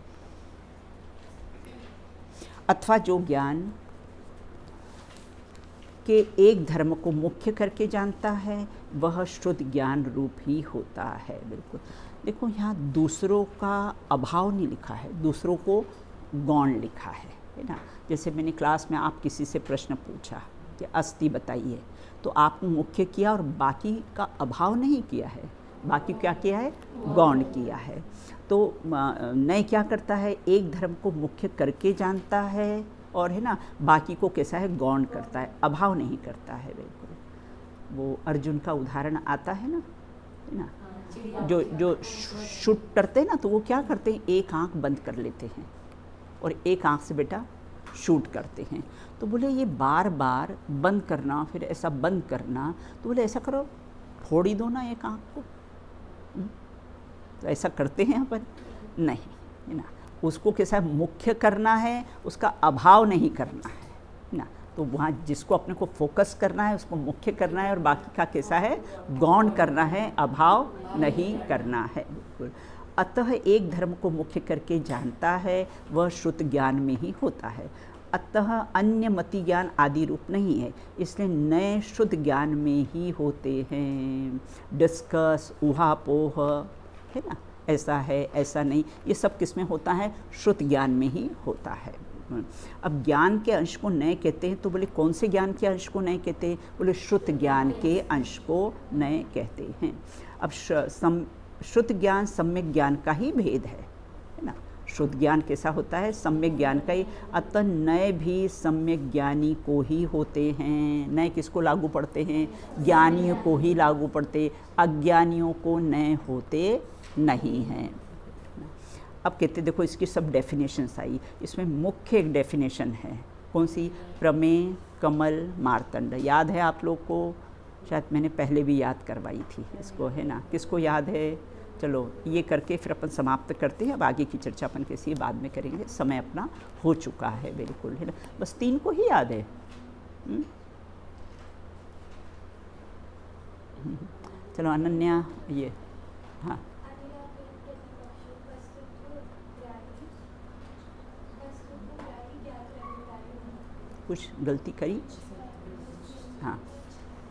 अथवा जो ज्ञान के एक धर्म को मुख्य करके जानता है वह शुद्ध ज्ञान रूप ही होता है। बिल्कुल। देखो यहाँ दूसरों का अभाव नहीं लिखा है, दूसरों को गौण लिखा है ना। जैसे मैंने क्लास में आप किसी से प्रश्न पूछा कि अस्थि बताइए, तो आपने मुख्य किया और बाकी का अभाव नहीं किया है, बाकी क्या किया है? गौण किया है। तो नए क्या करता है? एक धर्म को मुख्य करके जानता है, और है ना बाकी को कैसा है? गौण करता है, अभाव नहीं करता है। बिल्कुल। वो अर्जुन का उदाहरण आता है ना, जो शूट करते हैं ना, तो वो क्या करते हैं? एक आंख बंद कर लेते हैं और एक आंख से बेटा शूट करते हैं। तो बोले ये बार बार बंद करना, फिर ऐसा बंद करना, तो बोले ऐसा करो, फोड़ ही दो ना एक आंख को। तो ऐसा करते हैं अपन? नहीं, है ना। उसको कैसा मुख्य करना है, उसका अभाव नहीं करना है ना। तो वहाँ जिसको अपने को फोकस करना है उसको मुख्य करना है, और बाकी का कैसा है? गौण करना है, अभाव नहीं करना है। बिल्कुल। अतः एक धर्म को मुख्य करके जानता है वह शुद्ध ज्ञान में ही होता है। अतः अन्य मति ज्ञान आदि रूप नहीं है, इसलिए नए शुद्ध ज्ञान में ही होते हैं। डिस्कस, ऊहापोह, है ना, ऐसा है ऐसा नहीं, ये सब किस में होता है? शुद्ध ज्ञान में ही होता है। अब ज्ञान के अंश को नए कहते हैं, तो बोले कौन से ज्ञान के अंश को नए कहते हैं? बोले शुद्ध ज्ञान के अंश को नए कहते हैं। अब शुद्ध ज्ञान सम्यक ज्ञान का ही भेद है ना। शुद्ध ज्ञान कैसा होता है? सम्यक ज्ञान का ही। अतः नए भी सम्यक ज्ञानी को ही होते हैं। नए किसको लागू पड़ते हैं? ज्ञानियों को ही लागू पड़ते, अज्ञानियों को नए होते नहीं हैं। अब कहते देखो इसकी सब डेफिनेशंस आई, इसमें मुख्य एक डेफिनेशन है, कौन सी? प्रमेय, कमल, मार्तंड। याद है आप लोग को? शायद मैंने पहले भी याद करवाई थी इसको, है ना। किसको याद है? चलो ये करके फिर अपन समाप्त करते हैं। अब आगे की चर्चा अपन कैसी है बाद में करेंगे, समय अपना हो चुका है बिल्कुल, है ना। बस 3 को ही याद है। चलो अनन्या, ये हाँ कुछ गलती करी? हाँ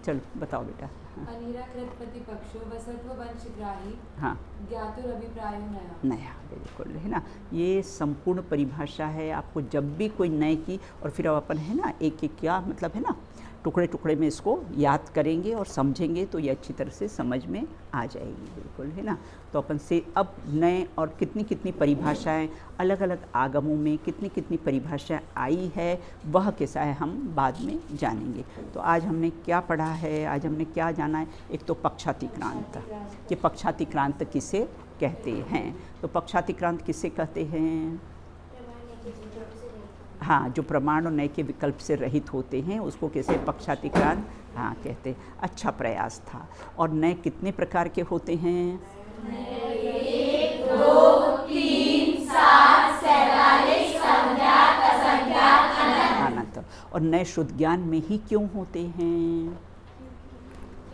चलो बताओ बेटा। अनिराकृत प्रतिपक्षो वसत्व वंशग्राही हाँ ज्ञातुरभिप्रायो नया। नया, बिल्कुल, है ना। ये संपूर्ण परिभाषा है। आपको जब भी कोई नए की, और फिर अब अपन है ना एक एक क्या मतलब है ना, टुकड़े टुकड़े में इसको याद करेंगे और समझेंगे तो ये अच्छी तरह से समझ में आ जाएगी, बिल्कुल, है ना। तो अपन से अब नए और कितनी कितनी परिभाषाएं अलग अलग आगमों में कितनी कितनी परिभाषाएं आई है, वह कैसा है हम बाद में जानेंगे। तो आज हमने क्या पढ़ा है? आज हमने क्या जाना है? एक तो पक्षातिक्रांत, कि पक्षातिक्रांत किसे कहते हैं। तो पक्षातिक्रांत किसे कहते हैं? हाँ, जो प्रमाण और नए के विकल्प से रहित होते हैं उसको कैसे? पक्षातिक्रांत हाँ कहते हैं। अच्छा प्रयास था। और नए कितने प्रकार के होते हैं? 1, 2, 3, 7, 47 संज्ञात, असंज्ञात, अनंत। और नए शुद्ध ज्ञान में ही क्यों होते हैं?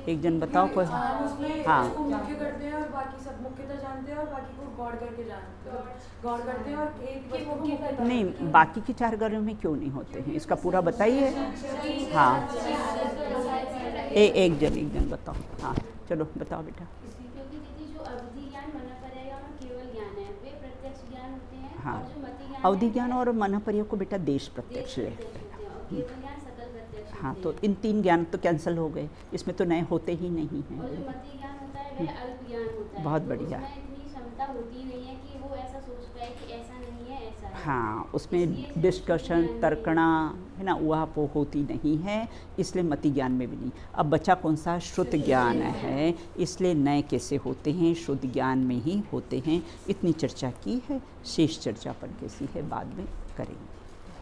एक जन बताओ कोई। उसमें हाँ उसको मुख्य करते हैं और बाकी सब मुख्यता जानते हैं और बाकी को गौड़ करके जानते हैं, गौड़ करते हैं और एक वस्तु को मुख्य करते हैं। नहीं, बाकी की 4 गणों में क्यों नहीं होते हैं? इसका पूरा बताइए। हाँ एक जन बताओ। हाँ चलो बताओ बेटा। क्योंकि दीदी जो अवधि ज्ञान, मनःपर्य और केवल ज्ञान है वे प्रत्यक्ष ज्ञान होते हैं। हाँ, और जो मति ज्ञान अवधि है, ज्ञान और मनःपर्य को बेटा देश प्रत्यक्ष ले। प्रत्यक्ष होते हैं और केवल ज्ञान सकल प्रत्यक्ष हाँ, होते तो हैं। इन 3 ज्ञान तो कैंसिल हो गए, इसमें तो नए होते ही नहीं और जो हैं। मति ज्ञान होता है वह अल्प ज्ञान होता है। बहुत तो बढ़िया। उसमें इतनी क्षमता होती नहीं है कि वो ऐसा सोच पाए कि ऐसा नहीं है ऐसा है। हाँ, उसमें इसलिए डिस्कशन, ज्ञान तर्कणा, है ना, ऊहापोह होती नहीं है, इसलिए मति ज्ञान में भी नहीं। अब बचा कौन सा? शुद्ध ज्ञान है। इसलिए नए कैसे होते हैं? शुद्ध ज्ञान में ही होते हैं। इतनी चर्चा की है, शेष चर्चा पर कैसी है बाद में करेंगे।